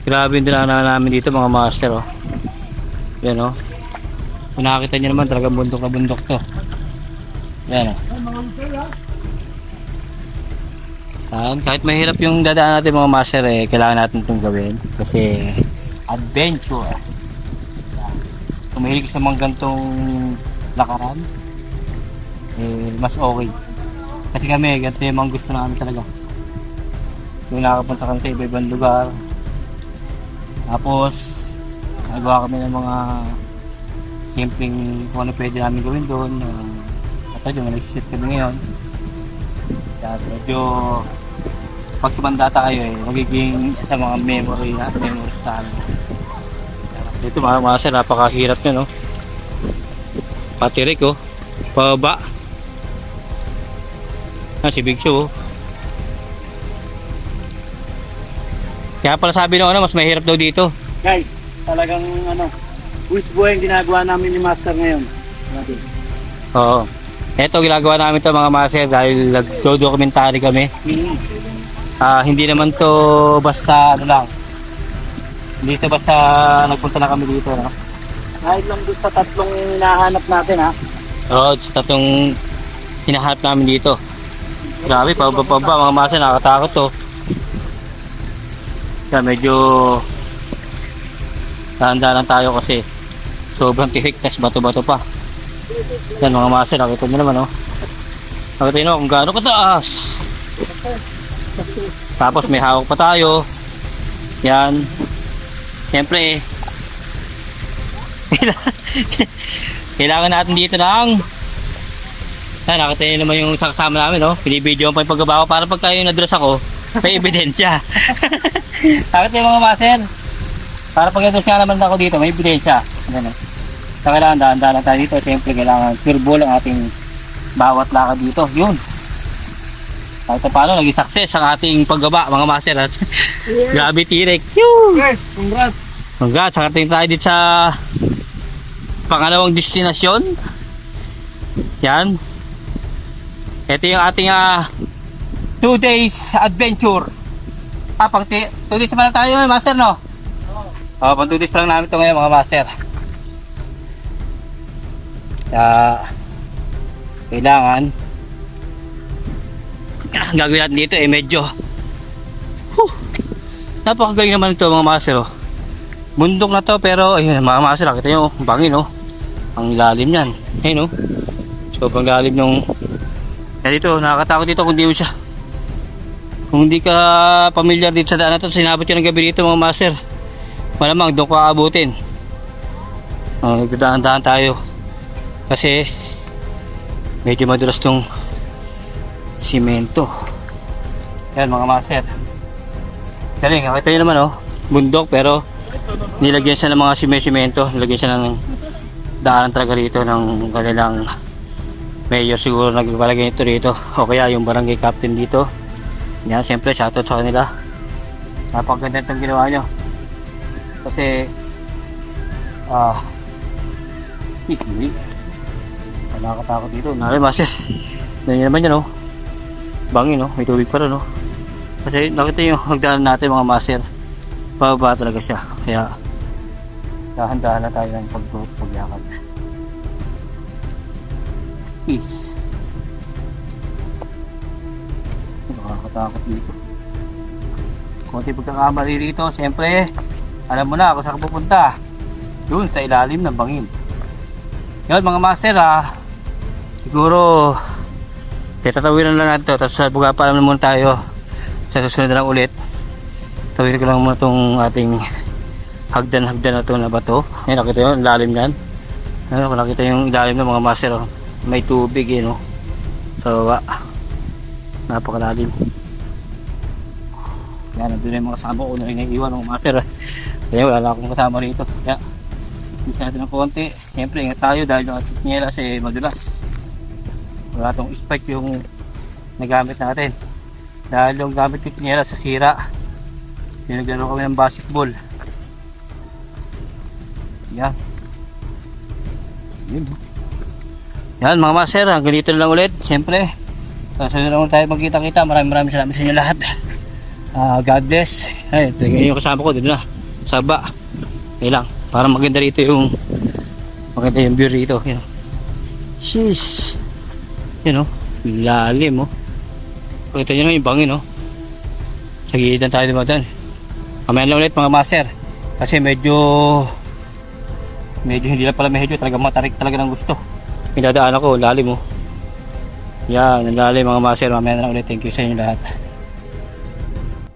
Grabe yung dinaanan namin dito mga master oh. Yan oh. Kung nakakita nyo naman talagang bundok na bundok to. Yan oh. Kahit mahirap yung dadaan natin mga master eh, kailangan natin itong gawin. Kasi adventure. Kung mahilig sa mga gantong lakaran, eh, mas okay. Kasi kami, ganito yung mga gusto namin talaga. Yung nakapunta kami sa iba-ibang lugar. Tapos, nagawa kami ng mga simpleng kung ano pwede namin gawin doon. At yun, nag-sit kami ngayon. Kaya medyo, pag tumandata kayo eh, magiging isa sa mga memories sa amin. Dito mga sir, napakahirap nyo no. Patirik oh, pababa. Si Big Show oh. Kaya pala sabi nung ano, mas mahirap daw dito. Guys, talagang ano, buwis buhay ang ginagawa namin ni Master ngayon. Oo. Ito ginagawa namin to mga master dahil nagdo-documentary kami. Hindi naman to basta ano lang. Hindi to basta nagpunta na kami dito, no? Kahit lang doon sa tatlong hinahanap natin ha. Oo, sa tatlong hinahanap namin dito. Grabe, pababa mga master, nakakatakot to. Kaya medyo dahan-dahan tayo kasi sobrang tihik, tas bato-bato pa. Yan mga master, nakita nyo naman oh. Nakita nyo kung gaano kataas. Tapos may hawak pa tayo. Yan. Siyempre kailangan natin dito ng nakita nyo naman yung kasama namin no? Pinibidyo pa yung pagbabago para pagka yung nadras ako may ebidensya. Nakita nyo mga master, para pag nadras nga naman ako dito may ebidensya. Ganun. So kailangan dahan-dahan tayo dito. Siyempre kailangan turbo ang ating bawat lakad dito. Yun, kahit paano naging success ang ating pagbaba mga master. Yeah. Grabe tirek. Yes, congrats. Congrats, nakarating tayo dito sa pangalawang destinasyon. Yan. Ito yung ating 2 days adventure. Pang 2 days pa lang tayo master no? Oo, pang 2 days pa lang namin ito ngayon mga master. Kaya kailangan gagawin natin dito eh medyo napakagaling naman ito mga master oh. Bundok na to pero ayun mga master, nakita nyo bangin oh. Ang lalim yan ayun oh. Sobrang lalim nung dito, nakakatakot dito kung di mo siya, kung hindi ka pamilyar dito sa daan na to. Sinabot ka ng gabi dito mga master, malamang doon ka aabutin. Nagdadaan-daan tayo kasi medyo madulas tong simento. Yan mga master, galing, nakita nyo naman oh, bundok pero nilagyan siya ng mga simento, nilagyan siya ng daanan talaga rito ng kanilang mayor, siguro nagpalagay ito dito o kaya yung barangay captain dito. Yan, siyempre shoutout sa kanila, napakaganda itong ginawa nyo kasi nakakatakot dito. Nari master, ganyan naman yan oh, bangin oh, may tubig pa rin oh. Kasi nakita yung hagdanan natin mga master, pababa talaga siya, kaya dahan-dahan na tayo ng paglakad. Peace. Nakakatakot dito. Konti pagkakamali dito, siyempre alam mo na kung saan ka pupunta, dun sa ilalim ng bangin. Yun mga master siguro tatatawiran lang natin ito, tapos pagkapaalam na muna tayo sa susunod na lang ulit. Tawid ko lang muna itong ating hagdan-hagdan na ito na bato. Yan, nakita yun, lalim yan. Ano, nakita yung lalim ng mga master oh. May tubig no sa baba, napakalalim. Yan, nandun na yung mga kasama ko na iniiwan ng master. Kaya wala na akong kasama rito, kaya isa natin ng konti. Siyempre ingat tayo dahil yung ating nyelas eh madulas. Wala itong spike yung nagamit natin dahil yung gamit yung nyelas sa sira. Naglaro kami ng basketball. Yan. Yan mga master, hanggang dito lang ulit. Siyempre sa sunod naman tayo magkita-kita. Maraming salamat sa inyo lahat. God bless. Ay, tingnan yung kasama ko dito na. Saba. Okay lang. Para maganda rito yung view rito. Yun. Sheesh. Yun o. Lalim o. Pakita nyo na yung bangin o. Sa gilitan tayo dumadaan. Kamayan lang ulit mga master. Kasi medyo hindi lang pala medyo. Talaga matarik talaga ng gusto. Yung dadaan ako. Lalim o. Yan. Ang lalim mga master. Mamaya na lang ulit. Thank you sa inyo lahat.